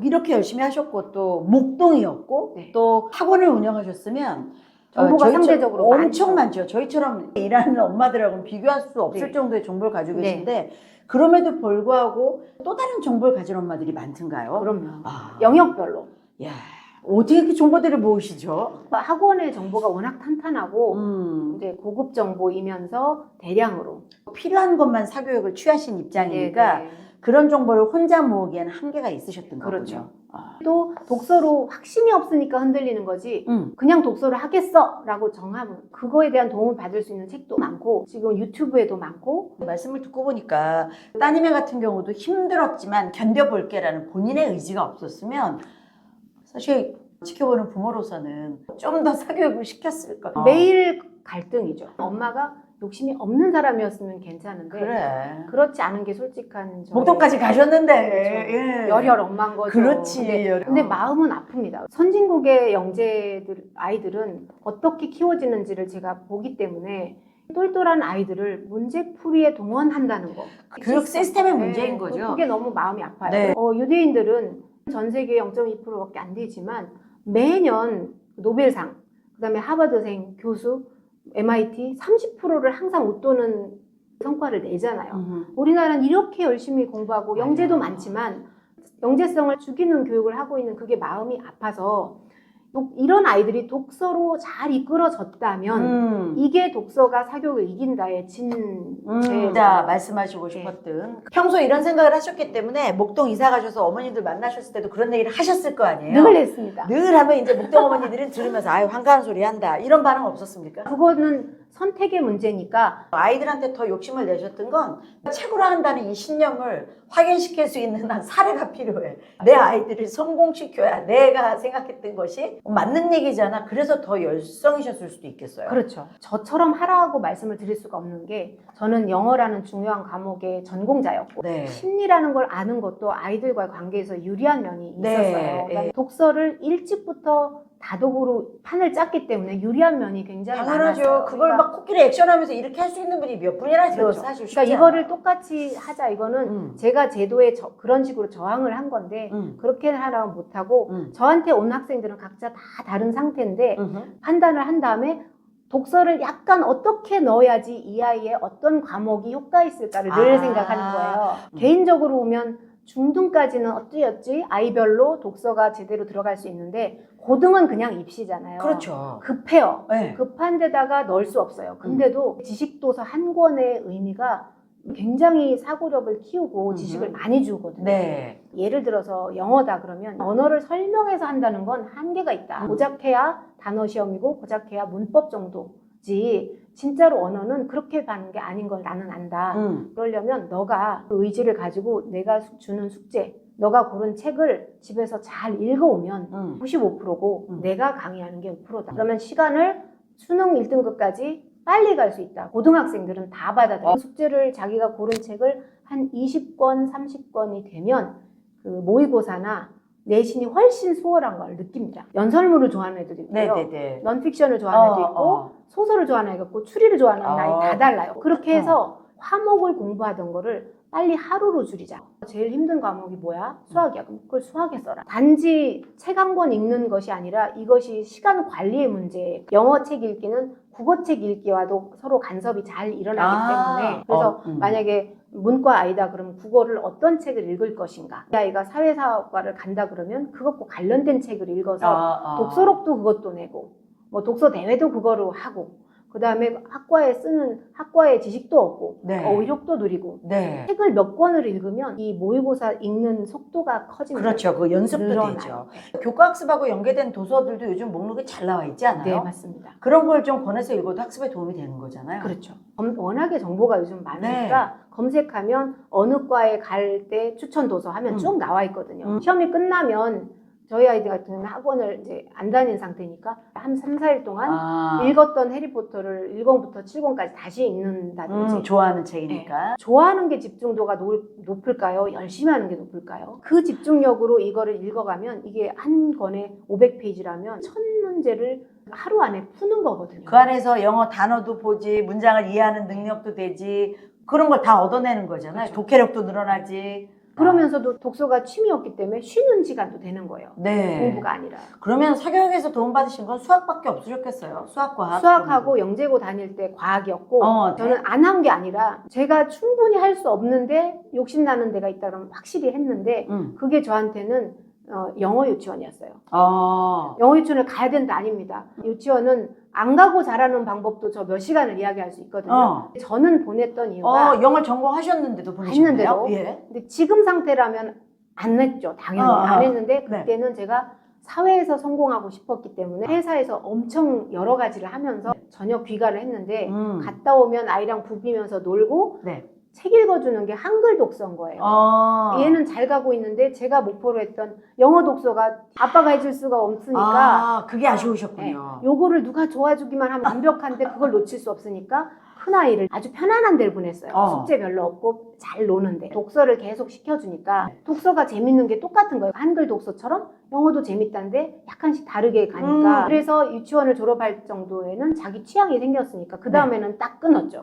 이렇게 열심히 하셨고 또 목동이었고 네. 또 학원을 운영하셨으면 정보가 저희처럼 상대적으로 엄청 많죠. 저희처럼 일하는 엄마들하고는 비교할 수 없을 네. 정도의 정보를 가지고 네. 계신데 그럼에도 불구하고 또 다른 정보를 가진 엄마들이 많던가요? 그럼요. 아. 영역별로. 야, 어떻게 이렇게 정보들을 모으시죠? 학원의 정보가 워낙 탄탄하고 이제 고급 정보이면서 대량으로 필요한 것만 사교육을 취하신 입장이니까 네, 네. 그런 정보를 혼자 모으기에는 한계가 있으셨던 그렇죠. 거군요. 아. 또 독서로 확신이 없으니까 흔들리는 거지 그냥 독서를 하겠어 라고 정하면 그거에 대한 도움을 받을 수 있는 책도 많고 지금 유튜브에도 많고 말씀을 듣고 보니까 따님의 같은 경우도 힘들었지만 견뎌볼게라는 본인의 의지가 없었으면 사실 지켜보는 부모로서는 좀 더 사교육을 시켰을까. 매일 갈등이죠. 엄마가 욕심이 없는 사람이었으면 괜찮은데 그래. 그렇지 않은 게 솔직한 저의 목동까지 가셨는데. 그렇죠. 예. 열혈 엄마인 거죠. 그렇지. 근데 마음은 아픕니다. 선진국의 영재들 아이들은 어떻게 키워지는지를 제가 보기 때문에 똘똘한 아이들을 문제풀이에 동원한다는 거. 교육 시스템의 네, 문제인 거죠. 그게 너무 마음이 아파요. 네. 유대인들은 전 세계 0.2%밖에 안 되지만 매년 노벨상, 그다음에 하버드생 교수, MIT 30%를 항상 웃도는 성과를 내잖아요. 우리나라는 이렇게 열심히 공부하고 영재도 많지만 영재성을 죽이는 교육을 하고 있는 그게 마음이 아파서 이런 아이들이 독서로 잘 이끌어졌다면 이게 독서가 사교육을 이긴다의 진짜 말씀하시고 싶었던 평소에 이런 생각을 하셨기 때문에 목동 이사 가셔서 어머니들 만나셨을 때도 그런 얘기를 하셨을 거 아니에요? 늘 했습니다. 늘 하면 이제 목동 어머니들은 들으면서 아유 한가한 소리 한다 이런 반응 없었습니까? 그거는 선택의 문제니까 아이들한테 더 욕심을 내셨던 건 책으로 한다는 이 신념을 확인시킬 수 있는 한 사례가 필요해. 내 아이들을 성공시켜야 내가 생각했던 것이 맞는 얘기잖아. 그래서 더 열성이셨을 수도 있겠어요. 그렇죠. 저처럼 하라고 말씀을 드릴 수가 없는 게 저는 영어라는 중요한 과목의 전공자였고 네. 심리라는 걸 아는 것도 아이들과의 관계에서 유리한 면이 있었어요. 네. 독서를 일찍부터 다독으로 판을 짰기 때문에 유리한 면이 굉장히 당연하죠. 많았어요. 그걸 그러니까, 막 코끼리 액션하면서 이렇게 할 수 있는 분이 몇 분이나 있어요. 그렇죠. 사실 쉽지 그러니까 않아요. 이거를 똑같이 하자. 이거는 제가 제도에 그런 식으로 저항을 한 건데 그렇게 하라고 못하고 저한테 온 학생들은 각자 다 다른 상태인데 판단을 한 다음에 독서를 약간 어떻게 넣어야지 이 아이의 어떤 과목이 효과 있을까를 늘 생각하는 거예요. 개인적으로 보면 중등까지는 어찌어찌 아이별로 독서가 제대로 들어갈 수 있는데 고등은 그냥 입시잖아요. 그렇죠. 급해요. 네. 급한 데다가 넣을 수 없어요. 근데도 지식도서 한 권의 의미가 굉장히 사고력을 키우고 지식을 많이 주거든요. 네. 예를 들어서 영어다 그러면 언어를 설명해서 한다는 건 한계가 있다. 고작해야 단어 시험이고 고작해야 문법 정도지 진짜로 언어는 그렇게 가는 게 아닌 걸 나는 안다. 그러려면 너가 그 의지를 가지고 내가 주는 숙제 너가 고른 책을 집에서 잘 읽어오면 95%고 내가 강의하는 게 5%다. 그러면 시간을 수능 1등급까지 빨리 갈 수 있다. 고등학생들은 다 받아들여. 숙제를 자기가 고른 책을 한 20권, 30권이 되면 그 모의고사나 내신이 훨씬 수월한 걸 느낍니다. 연설문을 좋아하는 애들도 있고요. 네네네. 넌픽션을 좋아하는 애도 있고 소설을 좋아하는 애가 있고 추리를 좋아하는 아이 다 달라요. 그렇게 해서 화목을 공부하던 거를 빨리 하루로 줄이자. 제일 힘든 과목이 뭐야? 수학이야. 그럼 그걸 수학에 써라. 단지 책 한 권 읽는 것이 아니라 이것이 시간 관리의 문제. 영어 책 읽기는 국어책 읽기와도 서로 간섭이 잘 일어나기 때문에 그래서 만약에 문과 아이다 그러면 국어를 어떤 책을 읽을 것인가. 이 아이가 사회사학과를 간다 그러면 그것과 관련된 책을 읽어서 독서록도 그것도 내고 뭐 독서 대회도 그거로 하고 그 다음에 학과의 지식도 얻고 어휘력도 누리고 책을 몇 권을 읽으면 이 모의고사 읽는 속도가 커집니다. 그렇죠. 그 연습도 늘어나요. 되죠. 교과학습하고 연계된 도서들도 요즘 목록에 잘 나와 있지 않아요? 네, 맞습니다. 그런 걸 좀 권해서 읽어도 학습에 도움이 되는 거잖아요. 그렇죠. 워낙에 정보가 요즘 많으니까 검색하면 어느 과에 갈 때 추천 도서 하면 쭉 나와 있거든요. 시험이 끝나면 저희 아이들 같은 경우는 학원을 이제 안 다닌 상태니까 한 3, 4일 동안 읽었던 해리포터를 1권부터 7권까지 다시 읽는다든지 좋아하는 책이니까. 좋아하는 게 집중도가 높을까요? 열심히 하는 게 높을까요? 그 집중력으로 이거를 읽어가면 이게 한 권에 500페이지라면 1000문제를 하루 안에 푸는 거거든요. 그 안에서 영어 단어도 보지, 문장을 이해하는 능력도 되지, 그런 걸 다 얻어내는 거잖아요. 그렇죠. 독해력도 늘어나지. 그러면서도 독서가 취미였기 때문에 쉬는 시간도 되는 거예요. 네. 공부가 아니라. 그러면 사교육에서 도움받으신 건 수학밖에 없으셨겠어요. 수학, 과학. 수학하고 영재고 다닐 때 과학이었고 네. 저는 안 한 게 아니라 제가 충분히 할 수 없는데 욕심나는 데가 있다 그러면 확실히 했는데 그게 저한테는 영어 유치원이었어요. 영어 유치원을 가야 된다 아닙니다. 유치원은 안 가고 잘하는 방법도 저 몇 시간을 이야기할 수 있거든요. 저는 보냈던 이유가 영어를 전공하셨는데도 보내셨나요? 했는데도 예. 근데 지금 상태라면 안 했죠. 당연히 안 했는데 네. 그때는 제가 사회에서 성공하고 싶었기 때문에 회사에서 엄청 여러 가지를 하면서 저녁 귀가를 했는데 갔다 오면 아이랑 부비면서 놀고 네. 책 읽어주는 게 한글 독서인 거예요. 얘는 잘 가고 있는데 제가 목표로 했던 영어 독서가 아빠가 해줄 수가 없으니까 그게 아쉬우셨군요. 네, 요거를 누가 도와주기만 하면 완벽한데 그걸 놓칠 수 없으니까 큰아이를 아주 편안한 데를 보냈어요. 숙제 별로 없고 잘 노는데 독서를 계속 시켜주니까 독서가 재밌는 게 똑같은 거예요. 한글 독서처럼 영어도 재밌다는데 약간씩 다르게 가니까 그래서 유치원을 졸업할 정도에는 자기 취향이 생겼으니까 그 다음에는 딱 끊었죠.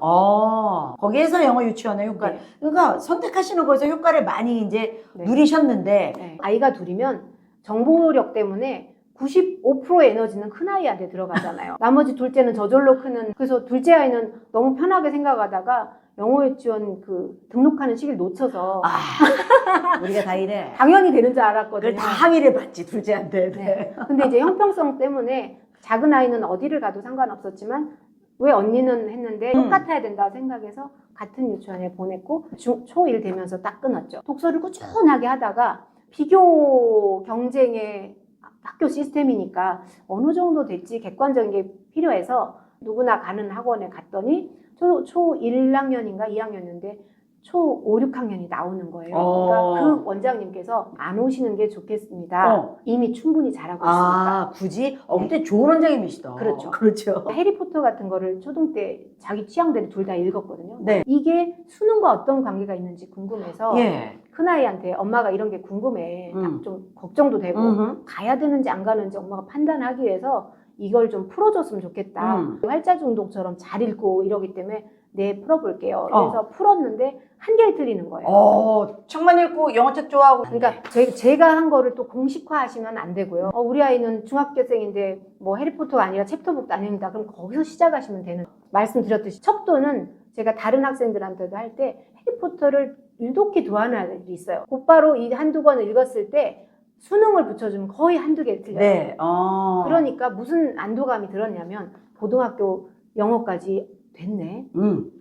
거기에서 영어 유치원의 효과. 네. 그러니까 선택하시는 거에서 효과를 많이 이제 네. 누리셨는데 네. 아이가 둘이면 정보력 때문에 95%의 에너지는 큰아이한테 들어가잖아요. 나머지 둘째는 저절로 크는. 그래서 둘째 아이는 너무 편하게 생각하다가 영어 유치원 그 등록하는 시기를 놓쳐서 우리가 다 이래. 당연히 되는 줄 알았거든요. 그걸 다 항의를 받지 둘째한테. 네. 근데 이제 형평성 때문에 작은 아이는 어디를 가도 상관없었지만 왜 언니는 했는데 똑같아야 된다고 생각해서 같은 유치원에 보냈고 초1 되면서 딱 끊었죠. 독서를 꾸준하게 하다가 비교 경쟁의 학교 시스템이니까 어느 정도 될지 객관적인 게 필요해서 누구나 가는 학원에 갔더니 초 1학년인가 2학년인데 초 5, 6학년이 나오는 거예요. 그러니까 그 원장님께서 안 오시는 게 좋겠습니다. 이미 충분히 잘하고 있으니까. 굳이? 근데 좋은 원장님이시다. 그렇죠. 그렇죠. 해리포터 같은 거를 초등 때 자기 취향대로 둘 다 읽었거든요. 네. 이게 수능과 어떤 관계가 있는지 궁금해서 예. 큰아이한테 엄마가 이런 게 궁금해. 딱 좀 걱정도 되고 가야 되는지 안 가는지 엄마가 판단하기 위해서 이걸 좀 풀어줬으면 좋겠다. 활자 중독처럼 잘 읽고 이러기 때문에 네, 풀어볼게요. 그래서 풀었는데 한 개를 틀리는 거예요. 책만 읽고 영어책 좋아하고. 그러니까 제가 한 거를 또 공식화하시면 안 되고요. 우리 아이는 중학교생인데 뭐 해리포터가 아니라 챕터북도 아닙니다. 그럼 거기서 시작하시면 되는. 말씀드렸듯이 척도는 제가 다른 학생들한테도 할 때 해리포터를 유독히 좋아하는 아이들이 있어요. 곧바로 이 한두 권을 읽었을 때 수능을 붙여주면 거의 한두 개 틀려요. 네. 그러니까 무슨 안도감이 들었냐면 고등학교 영어까지 됐네.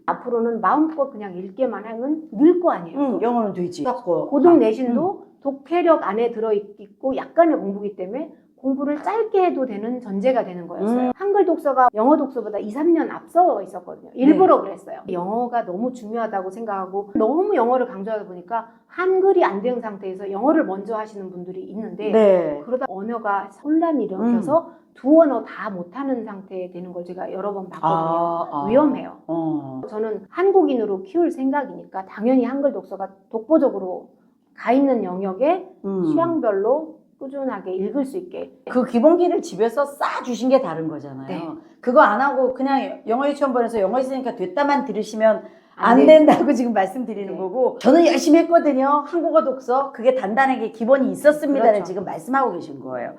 앞으로는 마음껏 그냥 읽기만 하면 늘 거 아니에요. 영어는 되지. 고등 내신도 독해력 안에 들어있고 약간의 공부기 때문에 공부를 짧게 해도 되는 전제가 되는 거였어요. 한글 독서가 영어 독서보다 2, 3년 앞서 있었거든요. 일부러 그랬어요. 영어가 너무 중요하다고 생각하고 너무 영어를 강조하다 보니까 한글이 안 된 상태에서 영어를 먼저 하시는 분들이 있는데 그러다 언어가 혼란이 일으켜서 두 언어 다 못하는 상태에 되는 걸 제가 여러 번 봤거든요. 위험해요. 저는 한국인으로 키울 생각이니까 당연히 한글 독서가 독보적으로 가 있는 영역에 취향별로 꾸준하게 읽을 수 있게. 그 기본기를 집에서 쌓아주신 게 다른 거잖아요. 네. 그거 안 하고 그냥 영어 유치원 보내서 영어 있으니까 됐다만 들으시면 안 되죠. 된다고 지금 말씀드리는 네. 거고, 저는 열심히 했거든요. 한국어 독서. 그게 단단하게 기본이 있었습니다를 그렇죠. 지금 말씀하고 계신 거예요.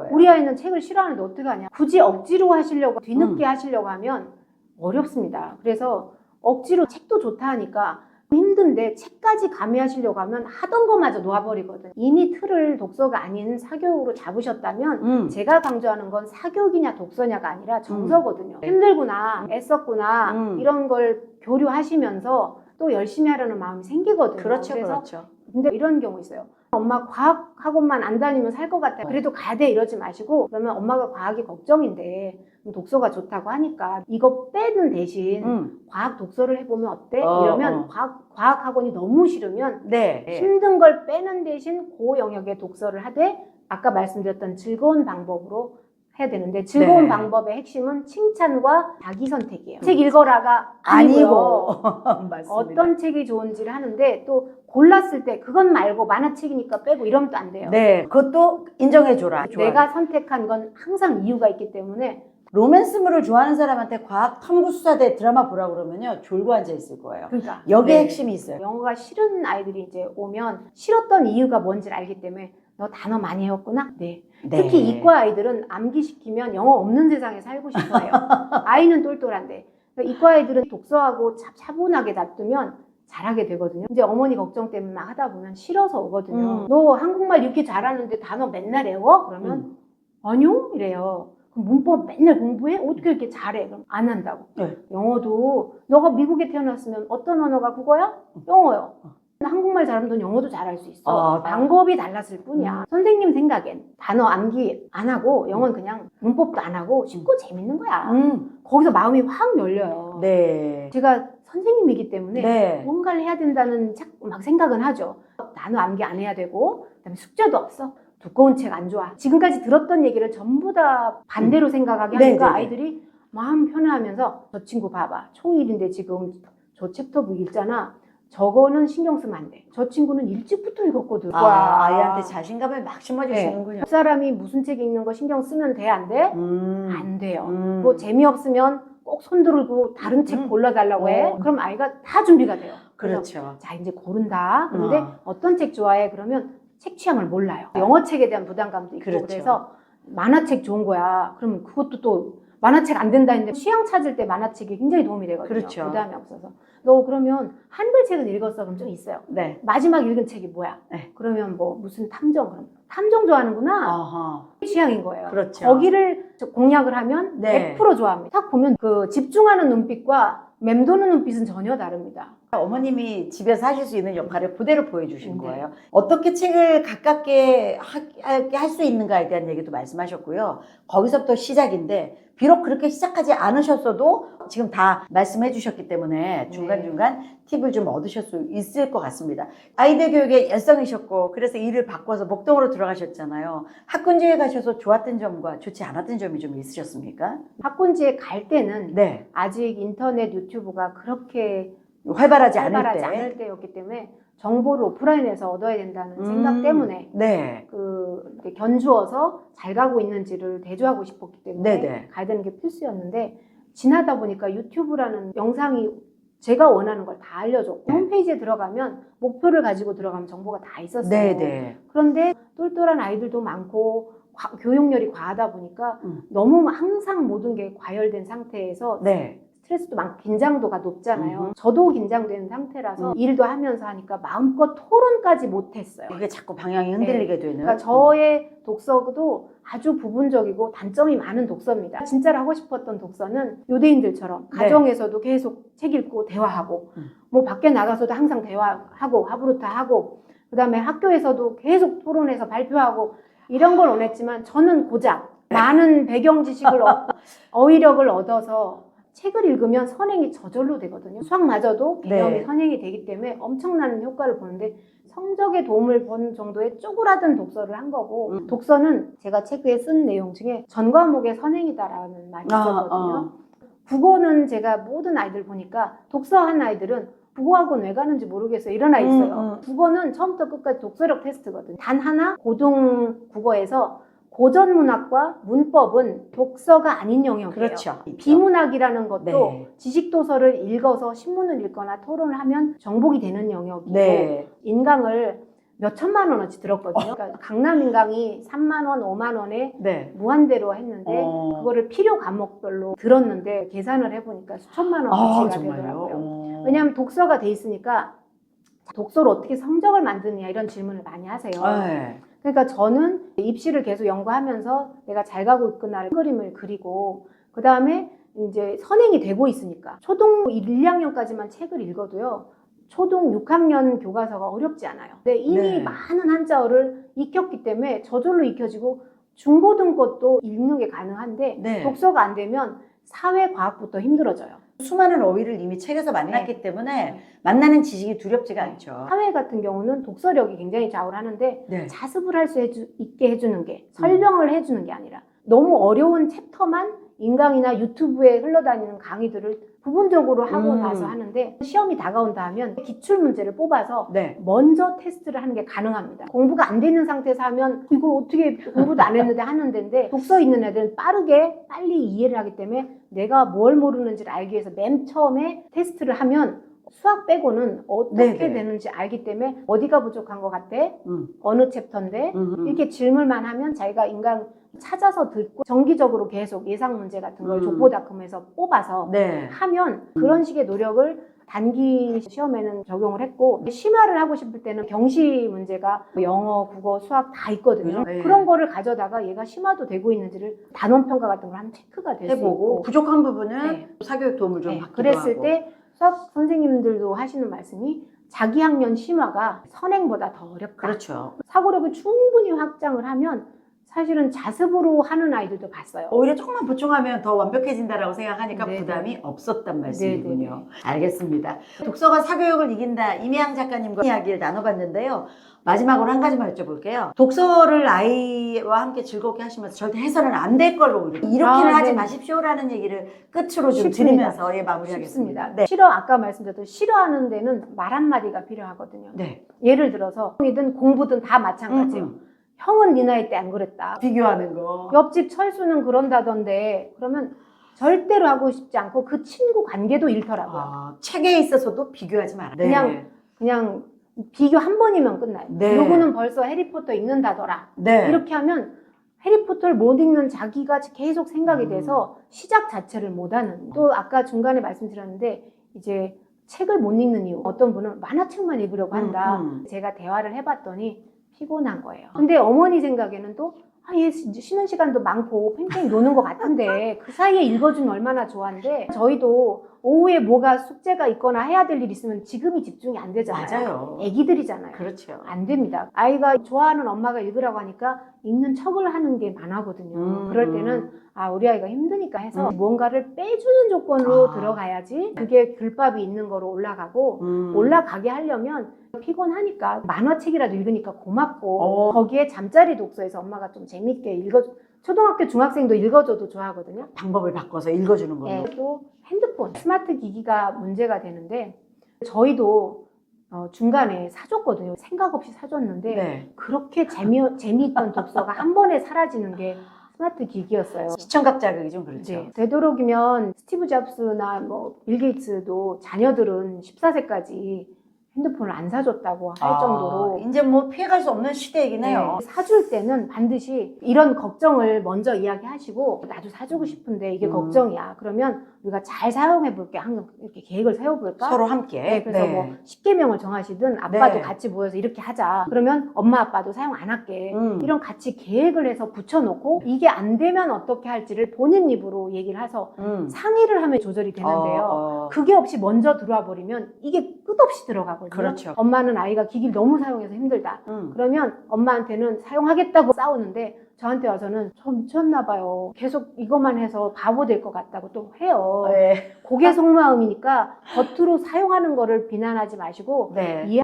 우리 아이는 책을 싫어하는데 어떻게 하냐. 굳이 억지로 하시려고 뒤늦게 하시려고 하면 어렵습니다. 그래서 억지로 책도 좋다 하니까 힘든데 책까지 가미하시려고 하면 하던 거마저 놓아버리거든요. 이미 틀을 독서가 아닌 사교육으로 잡으셨다면 제가 강조하는 건 사교육이냐 독서냐가 아니라 정서거든요. 힘들구나, 애썼구나 이런 걸 교류하시면서 또 열심히 하려는 마음이 생기거든요. 그렇죠, 그래서 그렇죠. 근데 이런 경우 있어요. 엄마 과학 학원만 안 다니면 살 것 같아요. 그래도 가야 돼 이러지 마시고, 그러면 엄마가 과학이 걱정인데 독서가 좋다고 하니까 이거 빼는 대신 과학 독서를 해보면 어때? 이러면 과학 학원이 너무 싫으면 힘든 걸 빼는 대신 그 영역의 독서를 하되 아까 말씀드렸던 즐거운 방법으로 해야 되는데, 즐거운 방법의 핵심은 칭찬과 자기 선택이에요. 책 읽어라가 아니고 어떤 책이 좋은지를 하는데, 또 골랐을 때 그건 말고 만화책이니까 빼고 이러면 또 안 돼요. 네, 그것도 인정해줘라. 내가 선택한 건 항상 이유가 있기 때문에 로맨스물을 좋아하는 사람한테 과학 탐구수사대 드라마 보라고 그러면요 졸고 앉아 있을 거예요. 그러니까 여기에 네. 핵심이 있어요. 영어가 싫은 아이들이 이제 오면 싫었던 이유가 뭔지를 알기 때문에 너 단어 많이 외웠구나? 네. 네. 특히 이과 아이들은 암기시키면 영어 없는 세상에 살고 싶어해요. 아이는 똘똘한데. 그러니까 이과 아이들은 독서하고 차분하게 놔두면 잘하게 되거든요. 이제 어머니 걱정 때문에 막 하다 보면 싫어서 오거든요. 너 한국말 이렇게 잘하는데 단어 맨날 외워? 그러면 아니요? 이래요. 그럼 문법 맨날 공부해? 어떻게 이렇게 잘해? 그럼 안 한다고. 네. 영어도 너가 미국에 태어났으면 어떤 언어가 국어야? 영어요. 한국말 잘하면 넌 영어도 잘할 수 있어. 방법이 달랐을 뿐이야. 선생님 생각엔 단어 암기 안 하고 영어는 그냥 문법도 안 하고 쉽고 재밌는 거야. 거기서 마음이 확 열려요. 네. 제가 선생님이기 때문에 네. 뭔가를 해야 된다는 막 생각은 하죠. 단어 암기 안 해야 되고 그다음에 숙제도 없어. 두꺼운 책 안 좋아. 지금까지 들었던 얘기를 전부 다 반대로 생각하게 하니까 네네네. 아이들이 마음 편해하면서 저 친구 봐봐. 초1인데 지금 저 챕터북 읽잖아. 저거는 신경 쓰면 안 돼. 저 친구는 일찍부터 읽었거든. 아이한테 자신감을 막 심어주시는군요. 그 사람이 무슨 책 읽는 거 신경 쓰면 돼? 안 돼? 안 돼요. 뭐 재미없으면 꼭 손들고 다른 책 골라달라고 해. 그럼 아이가 다 준비가 돼요. 그렇죠. 자, 이제 고른다. 그런데 어떤 책 좋아해? 그러면 책 취향을 몰라요. 영어 책에 대한 부담감도 있고 그렇죠. 그래서 만화책 좋은 거야. 그러면 그것도 또 만화책 안 된다 했는데 취향 찾을 때 만화책이 굉장히 도움이 되거든요. 그렇죠. 부담이 없어서. 너 그러면 한글 책은 읽었어? 그럼 좀 있어요. 네. 마지막 읽은 책이 뭐야? 네. 그러면 뭐 무슨 탐정 그럼 탐정 좋아하는구나. 어허. 취향인 거예요. 그렇죠. 거기를 공략을 하면 네. 100% 좋아합니다. 딱 보면 그 집중하는 눈빛과 맴도는 눈빛은 전혀 다릅니다. 어머님이 집에서 하실 수 있는 역할을 그대로 보여주신 네. 거예요. 어떻게 책을 가깝게 할 수 있는가에 대한 얘기도 말씀하셨고요. 거기서부터 시작인데 비록 그렇게 시작하지 않으셨어도 지금 다 말씀해 주셨기 때문에 중간중간 팁을 좀 얻으실 수 있을 것 같습니다. 아이들 교육에 열성이셨고 그래서 일을 바꿔서 목동으로 들어가셨잖아요. 학군지에 가셔서 좋았던 점과 좋지 않았던 점이 좀 있으셨습니까? 학군지에 갈 때는 네. 아직 인터넷 유튜브가 그렇게 활발하지 활발하지 않을 때. 않을 때였기 때문에 정보를 오프라인에서 얻어야 된다는 생각 때문에 네. 이렇게 견주어서 잘 가고 있는지를 대조하고 싶었기 때문에 네네. 가야 되는 게 필수였는데 지나다 보니까 유튜브라는 영상이 제가 원하는 걸 다 알려줬고 홈페이지에 들어가면 목표를 가지고 들어가면 정보가 다 있었어요. 네네. 그런데 똘똘한 아이들도 많고 교육열이 과하다 보니까 너무 항상 모든 게 과열된 상태에서 네. 스트레스도 많고 긴장도가 높잖아요. 저도 긴장되는 상태라서 일도 하면서 하니까 마음껏 토론까지 못했어요. 이게 자꾸 방향이 흔들리게 되는. 그러니까 저의 독서도 아주 부분적이고 단점이 많은 독서입니다. 진짜로 하고 싶었던 독서는 요대인들처럼 가정에서도 계속 책 읽고 대화하고 뭐 밖에 나가서도 항상 대화하고 하부르타하고 그다음에 학교에서도 계속 토론해서 발표하고 이런 걸 원했지만 저는 고작 많은 배경 지식을 어휘력을 얻어서 책을 읽으면 선행이 저절로 되거든요. 수학마저도 개념이 선행이 되기 때문에 엄청난 효과를 보는데 성적에 도움을 본 정도의 쪼그라든 독서를 한 거고 독서는 제가 책에 쓴 내용 중에 전 과목의 선행이다라는 말이 있었거든요. 국어는 제가 모든 아이들 보니까 독서한 아이들은 국어학원 왜 가는지 모르겠어요. 이런 아이 있어요. 국어는 처음부터 끝까지 독서력 테스트거든요. 단 하나 고등 국어에서 고전 문학과 문법은 독서가 아닌 영역이에요. 그렇죠. 비문학이라는 것도 지식 도서를 읽어서 신문을 읽거나 토론을 하면 정복이 되는 영역이고 인강을 몇 천만 원어치 들었거든요. 그러니까 강남 인강이 3만 원, 5만 원에 무한대로 했는데 그거를 필요 과목별로 들었는데 계산을 해보니까 수천만 원어치가 되더라고요. 왜냐하면 독서가 돼 있으니까 독서로 어떻게 성적을 만드느냐 이런 질문을 많이 하세요. 그러니까 저는 입시를 계속 연구하면서 내가 잘 가고 있구나를 그림을 그리고 그 다음에 이제 선행이 되고 있으니까 초등 1, 2학년까지만 책을 읽어도요. 초등 6학년 교과서가 어렵지 않아요. 근데 이미 많은 한자어를 익혔기 때문에 저절로 익혀지고 중고등 것도 읽는 게 가능한데 독서가 안 되면 사회과학부터 힘들어져요. 수많은 어휘를 이미 책에서 만났기 때문에 만나는 지식이 두렵지가 않죠. 사회 같은 경우는 독서력이 굉장히 좌우를 하는데 자습을 할 수 있게 해주는 게 설명을 해주는 게 아니라 너무 어려운 챕터만 인강이나 유튜브에 흘러다니는 강의들을 부분적으로 하고 음. 나서 하는데 시험이 다가온다 하면 기출 문제를 뽑아서 네. 먼저 테스트를 하는 게 가능합니다. 공부가 안 되는 상태에서 하면 이걸 어떻게 공부도 안 했는데 하는 데인데 독서 있는 애들은 빨리 이해를 하기 때문에 내가 뭘 모르는지를 알기 위해서 맨 처음에 테스트를 하면 수학 빼고는 어떻게 네네. 되는지 알기 때문에 어디가 부족한 것 같아? 음. 어느 챕터인데? 이렇게 질문만 하면 자기가 인강 찾아서 듣고 정기적으로 계속 예상 문제 같은 걸 족보다컴에서 뽑아서 네. 하면 그런 식의 노력을 단기 시험에는 적용을 했고 심화를 하고 싶을 때는 경시 문제가 영어, 국어, 수학 다 있거든요. 네. 그런 거를 가져다가 얘가 심화도 되고 있는지를 단원 평가 같은 걸 하면 체크가 될 수 해보고 있고 부족한 부분은 네. 사교육 도움을 좀 네, 받기도 그랬을 하고. 때 수학 선생님들도 하시는 말씀이 자기 학년 심화가 선행보다 더 어렵다. 그렇죠. 사고력을 충분히 확장을 하면 사실은 자습으로 하는 아이들도 봤어요. 오히려 조금만 보충하면 더 완벽해진다라고 생각하니까 네네. 부담이 없었단 말씀이군요. 네네네. 알겠습니다. 독서가 사교육을 이긴다. 이미향 작가님과 이야기를 나눠봤는데요. 마지막으로 한 가지만 여쭤볼게요. 독서를 아이와 함께 즐겁게 하시면서 절대 해서는 안 될 걸로 이렇게는 하지 네. 마십시오라는 얘기를 끝으로 좀 쉽습니다. 드리면서 마무리하겠습니다. 쉽습니다. 네. 아까 말씀드렸던 싫어하는 데는 말 한마디가 필요하거든요. 네. 예를 들어서 이든 공부든 다 마찬가지예요. 형은 네 나이 때 안 그랬다. 비교하는 거. 옆집 철수는 그런다던데 그러면 절대로 하고 싶지 않고 그 친구 관계도 잃더라고요. 책에 있어서도 비교하지 마라. 그냥 비교 한 번이면 끝나요. 네. 누구는 벌써 해리포터 읽는다더라. 네. 이렇게 하면 해리포터를 못 읽는 자기가 계속 생각이 돼서 시작 자체를 못하는. 또 아까 중간에 말씀드렸는데 이제 책을 못 읽는 이유. 어떤 분은 만화책만 읽으려고 한다. 제가 대화를 해봤더니 피곤한 거예요. 근데 어머니 생각에는 또 얘 쉬는 시간도 많고 팽팽히 노는 것 같은데 그 사이에 읽어주면 얼마나 좋아한데 저희도 오후에 뭐가 숙제가 있거나 해야 될 일 있으면 지금이 집중이 안 되잖아요. 맞아요. 애기들이잖아요. 그렇죠. 안 됩니다. 아이가 좋아하는 엄마가 읽으라고 하니까 읽는 척을 하는 게 많아거든요. 그럴 때는 우리 아이가 힘드니까 해서 뭔가를 빼주는 조건으로 들어가야지 그게 글밥이 있는 거로 올라가고 올라가게 하려면 피곤하니까 만화책이라도 읽으니까 고맙고 거기에 잠자리 독서에서 엄마가 좀 재밌게 초등학교 중학생도 읽어줘도 좋아하거든요. 방법을 바꿔서 읽어주는 걸로. 네. 또 핸드폰, 스마트 기기가 문제가 되는데 저희도 중간에 사줬거든요. 생각 없이 사줬는데 네. 그렇게 재미있던 독서가 한 번에 사라지는 게 스마트 기기였어요. 시청각 자극이 좀 그렇죠. 네. 되도록이면 스티브 잡스나 빌 게이츠도 자녀들은 14세까지 핸드폰을 안 사줬다고 할 정도로 이제 피해갈 수 없는 시대이긴 해요. 사줄 때는 반드시 이런 걱정을 먼저 이야기하시고 나도 사주고 싶은데 이게 걱정이야. 그러면 우리가 잘 사용해 볼게. 항상 이렇게 계획을 세워볼까? 서로 함께. 네, 그래서 10계명을 정하시든 아빠도 네. 같이 모여서 이렇게 하자. 그러면 엄마 아빠도 사용 안 할게. 이런 같이 계획을 해서 붙여놓고 이게 안 되면 어떻게 할지를 본인 입으로 얘기를 해서 상의를 하면 조절이 되는데요. 그게 없이 먼저 들어와 버리면 이게 끝없이 들어가거든요. 그렇죠. 엄마는 아이가 기기를 너무 사용해서 힘들다. 그러면 엄마한테는 사용하겠다고 싸우는데 저한테 와서는 저 미쳤나 봐요. 계속 이것만 해서 바보 될 것 같다고 또 해요. 네. 그게 속마음이니까 겉으로 사용하는 거를 비난하지 마시고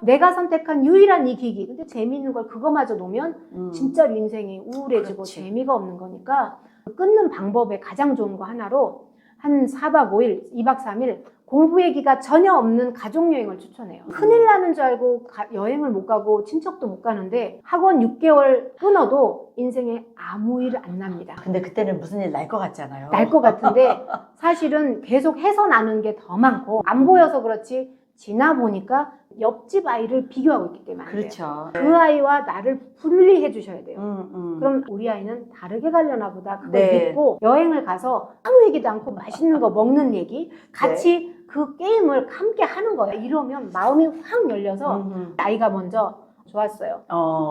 내가 선택한 유일한 이 기기. 근데 재미있는 걸 그거마저 놓으면 진짜로 인생이 우울해지고 그렇지. 재미가 없는 거니까 끊는 방법의 가장 좋은 거 하나로 한 4박 5일, 2박 3일 공부 얘기가 전혀 없는 가족여행을 추천해요. 큰일 나는 줄 알고 여행을 못 가고 친척도 못 가는데 학원 6개월 끊어도 인생에 아무 일 안 납니다. 근데 그때는 무슨 일 날 것 같잖아요. 날 것 같은데 사실은 계속 해서 나는 게 더 많고 안 보여서 그렇지 지나 보니까 옆집 아이를 비교하고 있기 때문에 안 돼요. 그렇죠. 그 아이와 나를 분리해 주셔야 돼요. 그럼 그럼 우리 아이는 다르게 가려나 보다. 그걸 믿고 여행을 가서 아무 얘기도 않고 맛있는 거 먹는 얘기 같이 그 게임을 함께 하는 거예요. 이러면 마음이 확 열려서 아이가 먼저 좋았어요.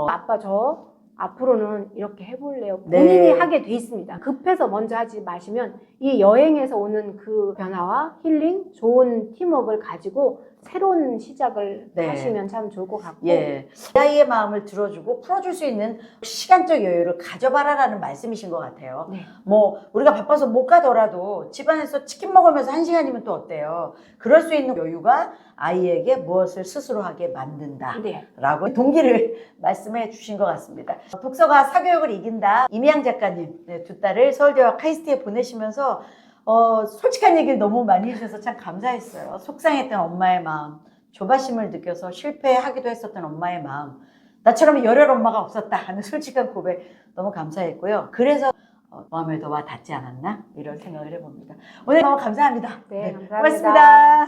아빠 저 앞으로는 이렇게 해볼래요. 본인이 하게 돼 있습니다. 급해서 먼저 하지 마시면 이 여행에서 오는 그 변화와 힐링, 좋은 팀워크를 가지고 새로운 시작을 네. 하시면 참 좋을 것 같고 예, 이 아이의 마음을 들어주고 풀어줄 수 있는 시간적 여유를 가져봐라라는 말씀이신 것 같아요. 네. 뭐 우리가 바빠서 못 가더라도 집안에서 치킨 먹으면서 1시간이면 또 어때요? 그럴 수 있는 여유가 아이에게 무엇을 스스로 하게 만든다. 네. 라고 동기를 말씀해 주신 것 같습니다. 독서가 사교육을 이긴다. 이미양 작가님 두 딸을 서울대와 카이스트에 보내시면서 솔직한 얘기를 너무 많이 해주셔서 참 감사했어요. 속상했던 엄마의 마음, 조바심을 느껴서 실패하기도 했었던 엄마의 마음, 나처럼 열혈 엄마가 없었다 하는 솔직한 고백 너무 감사했고요. 그래서 마음에 더 와 닿지 않았나 이런 생각을 해봅니다. 오늘 너무 감사합니다. 네, 감사합니다. 고맙습니다.